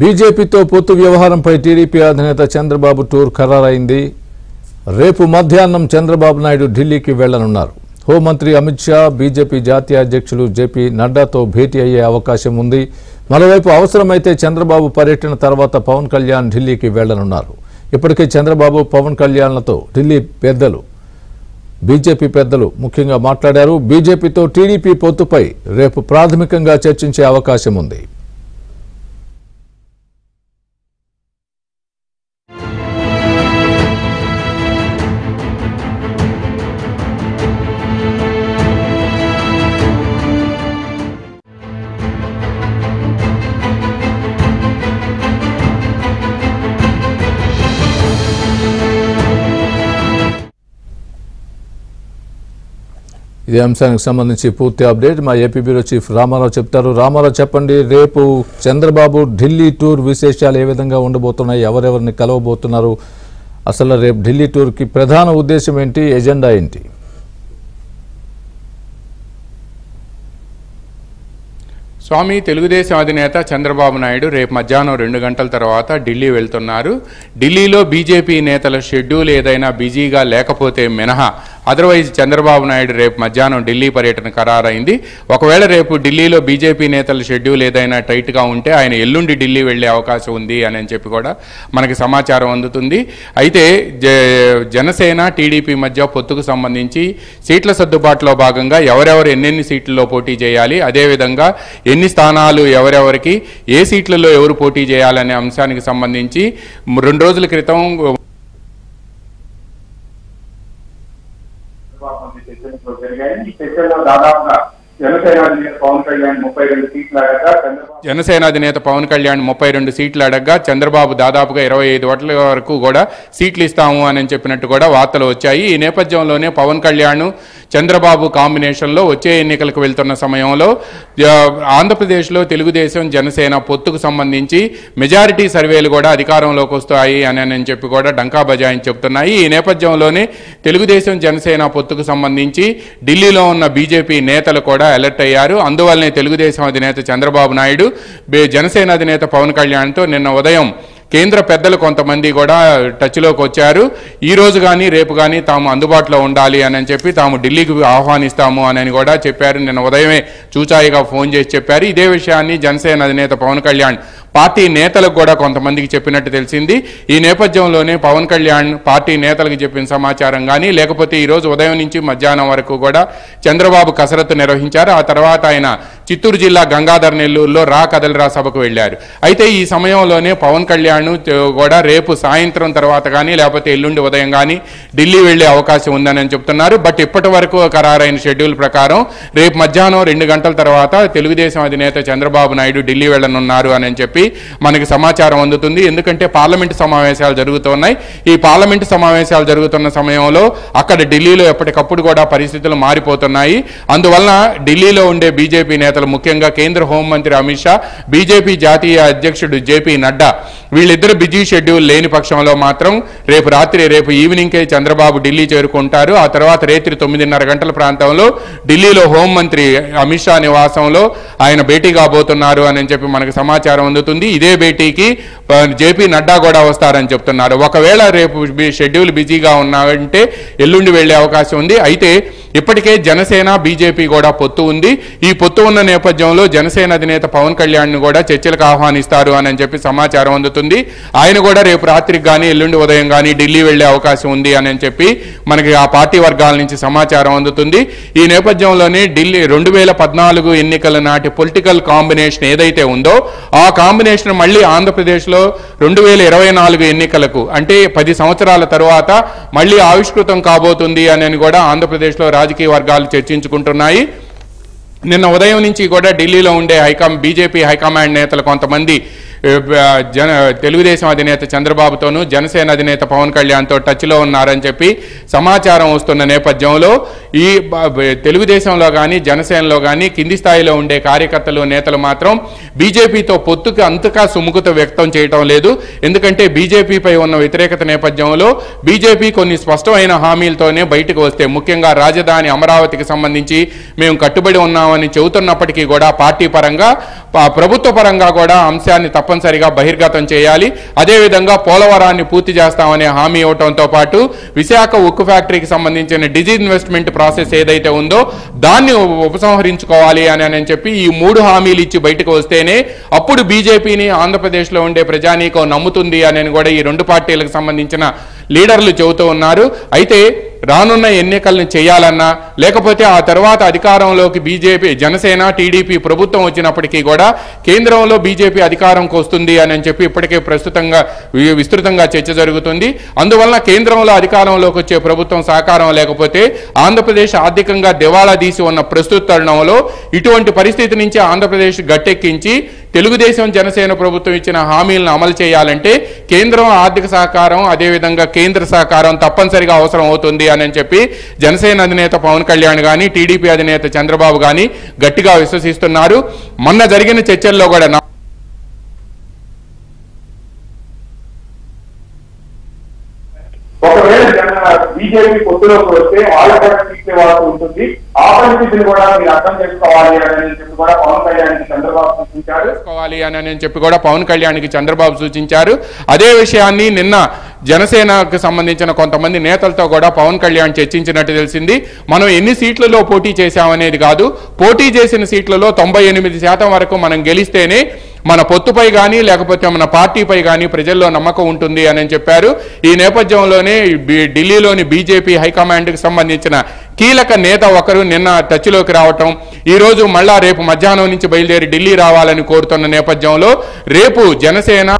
బీజేపీతో పొత్తు వ్యవహారంపై టీడీపీ అధినేత చంద్రబాబు టూర్ ఖరారైంది. రేపు మధ్యాహ్నం చంద్రబాబు నాయుడు ఢిల్లీకి వెళ్లనున్నారు. హోంమంత్రి అమిత్ షా, బీజేపీ జాతీయ అధ్యక్షులు జేపీ నడ్డాతో భేటీ అయ్యే అవకాశం ఉంది. మరోవైపు అవసరమైతే చంద్రబాబు పర్యటన తర్వాత పవన్ కళ్యాణ్ ఢిల్లీకి వెళ్లనున్నారు. ఇప్పటికే చంద్రబాబు, పవన్ కళ్యాణ్లతో ఢిల్లీ పెద్దలు, బీజేపీ పెద్దలు ముఖ్యంగా మాట్లాడారు. బీజేపీతో టీడీపీ పొత్తుపై రేపు ప్రాథమికంగా చర్చించే అవకాశం ఉంది. ఇదే అంశానికి సంబంధించి పూర్తి అప్డేట్ మా ఏపీ బ్యూరో చీఫ్ రామారావు చెప్తారు. రామారావు, చెప్పండి, రేపు చంద్రబాబు ఢిల్లీ టూర్ విశేషాలు ఏ విధంగా ఉండబోతున్నాయి? ఎవరెవరిని కలవబోతున్నారు? అసలు రేపు ఢిల్లీ టూర్కి ప్రధాన ఉద్దేశం ఏంటి? ఎజెండా ఏంటి? స్వామి, తెలుగుదేశం అధినేత చంద్రబాబు నాయుడు రేపు మధ్యాహ్నం 2 గంటల తర్వాత ఢిల్లీ వెళ్తున్నారు. ఢిల్లీలో బీజేపీ నేతల షెడ్యూల్ ఏదైనా బిజీగా లేకపోతే మినహా అదర్వైజ్ చంద్రబాబు నాయుడు రేపు మధ్యాహ్నం ఢిల్లీ పర్యటన ఖరారైంది. ఒకవేళ రేపు ఢిల్లీలో బీజేపీ నేతల షెడ్యూల్ ఏదైనా టైట్గా ఉంటే ఆయన ఎల్లుండి ఢిల్లీ వెళ్లే అవకాశం ఉంది అని చెప్పి కూడా మనకి సమాచారం అందుతుంది. అయితే జనసేన, టీడీపీ మధ్య పొత్తుకు సంబంధించి సీట్ల సర్దుబాటులో భాగంగా ఎవరెవరు ఎన్నెన్ని సీట్లలో పోటీ చేయాలి, అదేవిధంగా ఎన్ని స్థానాలు ఎవరెవరికి, ఏ సీట్లలో ఎవరు పోటీ చేయాలనే అంశానికి సంబంధించి 2 రోజుల క్రితం దాదాపుగా జనసేన అధినేత పవన్ కళ్యాణ్ 32 సీట్లు అడగ్గా చంద్రబాబు దాదాపుగా 25 ఓట్ల వరకు కూడా సీట్లు ఇస్తాము అని చెప్పినట్టు కూడా వార్తలు వచ్చాయి. ఈ నేపథ్యంలోనే పవన్ కళ్యాణ్, చంద్రబాబు కాంబినేషన్లో వచ్చే ఎన్నికలకు వెళ్తున్న సమయంలో ఆంధ్రప్రదేశ్లో తెలుగుదేశం, జనసేన పొత్తుకు సంబంధించి మెజారిటీ సర్వేలు కూడా అధికారంలోకి వస్తాయి అని చెప్పి కూడా డంకా బజాయించి చెప్తున్నాయి. ఈ నేపథ్యంలోనే తెలుగుదేశం, జనసేన పొత్తుకు సంబంధించి ఢిల్లీలో ఉన్న బీజేపీ నేతలు కూడా అలర్ట్ అయ్యారు. అందువల్లనే తెలుగుదేశం అధినేత చంద్రబాబు నాయుడు, జనసేన అధినేత పవన్ కళ్యాణ్తో నిన్న ఉదయం కేంద్ర పెద్దలు కొంతమంది కూడా టచ్లోకి వచ్చారు. ఈ రోజు కానీ రేపు కానీ తాము అందుబాటులో ఉండాలి అని చెప్పి తాము ఢిల్లీకి ఆహ్వానిస్తాము అని కూడా చెప్పారు. నిన్న ఉదయమే చూచాయిగా ఫోన్ చేసి చెప్పారు. ఇదే విషయాన్ని జనసేన అధినేత పవన్ కళ్యాణ్ పార్టీ నేతలకు కూడా కొంతమందికి చెప్పినట్టు తెలిసింది. ఈ నేపథ్యంలోనే పవన్ కళ్యాణ్ పార్టీ నేతలకు చెప్పిన సమాచారం కానీ, లేకపోతే ఈరోజు ఉదయం నుంచి మధ్యాహ్నం వరకు కూడా చంద్రబాబు కసరత్తు నిర్వహించారు. ఆ తర్వాత ఆయన చిత్తూరు జిల్లా గంగాధర్ నెల్లూరులో రా కదలిరా సభకు వెళ్లారు. అయితే ఈ సమయంలోనే పవన్ కళ్యాణ్ కూడా రేపు సాయంత్రం తర్వాత కానీ లేకపోతే ఎల్లుండి ఉదయం కానీ ఢిల్లీ వెళ్లే అవకాశం ఉందని చెప్తున్నారు. బట్ ఇప్పటి వరకు ఖరారైన షెడ్యూల్ ప్రకారం రేపు మధ్యాహ్నం 2 గంటల తర్వాత తెలుగుదేశం అధినేత చంద్రబాబు నాయుడు ఢిల్లీ వెళ్లనున్నారు అని చెప్పి మనకి సమాచారం అందుతుంది. ఎందుకంటే పార్లమెంటు సమావేశాలు జరుగుతున్నాయి. ఈ పార్లమెంటు సమావేశాలు జరుగుతున్న సమయంలో అక్కడ ఢిల్లీలో ఎప్పటికప్పుడు కూడా పరిస్థితులు మారిపోతున్నాయి. అందువలన ఢిల్లీలో ఉండే బీజేపీ నేతలు, ముఖ్యంగా కేంద్ర హోంమంత్రి అమిత్ షా, బీజేపీ జాతీయ అధ్యక్షుడు జేపీ నడ్డా, వీళ్ళిద్దరు బిజీ షెడ్యూల్ లేని పక్షంలో మాత్రం రేపు ఈవినింగ్కే చంద్రబాబు ఢిల్లీ చేరుకుంటారు. ఆ తర్వాత రాత్రి 9:30 గంటల ప్రాంతంలో ఢిల్లీలో హోంమంత్రి అమిత్ షా నివాసంలో ఆయన భేటీ కాబోతున్నారు అని చెప్పి మనకు సమాచారం అందుతుంది. ఇదే భేటీకి జేపీ నడ్డా కూడా వస్తారని చెప్తున్నారు. ఒకవేళ రేపు షెడ్యూల్ బిజీగా ఉన్నారంటే ఎల్లుండి వెళ్లే అవకాశం ఉంది. అయితే ఇప్పటికే జనసేన, బీజేపీ కూడా పొత్తు ఉంది. ఈ పొత్తు ఉన్న నేపథ్యంలో జనసేన అధినేత పవన్ కళ్యాణ్ కూడా చర్చలకు ఆహ్వానిస్తారు అని చెప్పి సమాచారం అందుతుంది. ఆయన కూడా రేపు రాత్రికి కానీ ఎల్లుండి ఉదయం కానీ ఢిల్లీ వెళ్లే అవకాశం ఉంది అని చెప్పి మనకి ఆ పార్టీ వర్గాల నుంచి సమాచారం అందుతుంది. ఈ నేపథ్యంలోనే ఢిల్లీ 2014 ఎన్నికల నాటి పొలిటికల్ కాంబినేషన్ ఏదైతే ఉందో ఆ కాంబినేషన్ మళ్ళీ ఆంధ్రప్రదేశ్లో 2024 ఎన్నికలకు, అంటే 10 సంవత్సరాల తరువాత మళ్ళీ ఆవిష్కృతం కాబోతుంది అని కూడా ఆంధ్రప్రదేశ్లో రాజకీయ వర్గాలు చర్చించుకుంటున్నాయి. నిన్న ఉదయం నుంచి కూడా ఢిల్లీలో ఉండే బీజేపీ హైకమాండ్ నేతలు కొంతమంది తెలుగుదేశం అధినేత చంద్రబాబుతోనూ జనసేన అధినేత పవన్ కళ్యాణ్తో టచ్లో ఉన్నారని చెప్పి సమాచారం వస్తున్న నేపథ్యంలో ఈ తెలుగుదేశంలో కానీ జనసేనలో కానీ కింది స్థాయిలో ఉండే కార్యకర్తలు నేతలు మాత్రం బీజేపీతో పొత్తుకు అంతగా సుముఖత వ్యక్తం చేయటం లేదు. ఎందుకంటే బీజేపీపై ఉన్న వ్యతిరేకత నేపథ్యంలో బీజేపీ కొన్ని స్పష్టమైన హామీలతోనే బయటకు వస్తే, ముఖ్యంగా రాజధాని అమరావతికి సంబంధించి మేము కట్టుబడి ఉన్నామని చెబుతున్నప్పటికీ కూడా పార్టీ పరంగా ప్రభుత్వ పరంగా కూడా అంశాన్ని తప్పనిసరిగా బహిర్గతం చేయాలి. అదేవిధంగా పోలవరాన్ని పూర్తి చేస్తామనే హామీ ఇవ్వడంతో పాటు విశాఖ ఉక్కు ఫ్యాక్టరీకి సంబంధించిన డిజిన్వెస్ట్మెంట్ ప్రాసెస్ ఏదైతే ఉందో దాన్ని ఉపసంహరించుకోవాలి అని చెప్పి ఈ 3 హామీలు ఇచ్చి బయటకు వస్తేనే అప్పుడు బీజేపీని ఆంధ్రప్రదేశ్లో ఉండే ప్రజానీకం నమ్ముతుంది అని కూడా ఈ 2 పార్టీలకు సంబంధించిన లీడర్లు చెబుతూ ఉన్నారు. అయితే రానున్న ఎన్నికలను చేయాలన్నా లేకపోతే ఆ తర్వాత అధికారంలోకి బీజేపీ జనసేన టీడీపీ ప్రభుత్వం వచ్చినప్పటికీ కూడా కేంద్రంలో బీజేపీ అధికారంకి వస్తుంది అని చెప్పి ఇప్పటికే విస్తృతంగా చర్చ జరుగుతుంది. అందువలన కేంద్రంలో అధికారంలోకి వచ్చే ప్రభుత్వం సహకారం లేకపోతే ఆంధ్రప్రదేశ్ ఆర్థికంగా దివాళా తీసి ఉన్న ప్రస్తుత తరుణంలో ఇటువంటి పరిస్థితి నుంచి ఆంధ్రప్రదేశ్ గట్టెక్కించి తెలుగుదేశం జనసేన ప్రభుత్వం ఇచ్చిన హామీలను అమలు చేయాలంటే కేంద్రం ఆర్థిక సహకారం అదేవిధంగా కేంద్ర సహకారం తప్పనిసరిగా అవసరం అవుతుంది అని చెప్పి జనసేన అధినేత పవన్ కళ్యాణ్ కానీ టీడీపీ అధినేత చంద్రబాబు కానీ గట్టిగా విశ్వసిస్తున్నారు. మొన్న జరిగిన చర్చల్లో కూడా ఒకవేళ బీజేపీ పొత్తులోకి వస్తే వాళ్ళ వాళ్ళకు ఉంటుంది. ఆ పరిస్థితిని కూడా మీరు అర్థం చేసుకోవాలి అని చెప్పి కూడా పవన్ కళ్యాణ్కి చంద్రబాబు సూచించారు. అదే విషయాన్ని నిన్న జనసేనకు సంబంధించిన కొంతమంది నేతలతో కూడా పవన్ కళ్యాణ్ చర్చించినట్టు తెలిసింది. మనం ఎన్ని సీట్లలో పోటీ చేశామనేది కాదు, పోటీ చేసిన సీట్లలో 98% వరకు మనం గెలిస్తేనే మన పొత్తుపై కానీ లేకపోతే మన పార్టీపై కానీ ప్రజల్లో నమ్మకం ఉంటుంది అని చెప్పారు. ఈ నేపథ్యంలోనే ఢిల్లీలోని బీజేపీ హైకమాండ్కి సంబంధించిన కీలక నేత ఒకరు నిన్న టచ్లోకి రావటం, ఈరోజు మళ్ళా రేపు మధ్యాహ్నం నుంచి బయలుదేరి ఢిల్లీ రావాలని కోరుతున్న నేపథ్యంలో రేపు జనసేన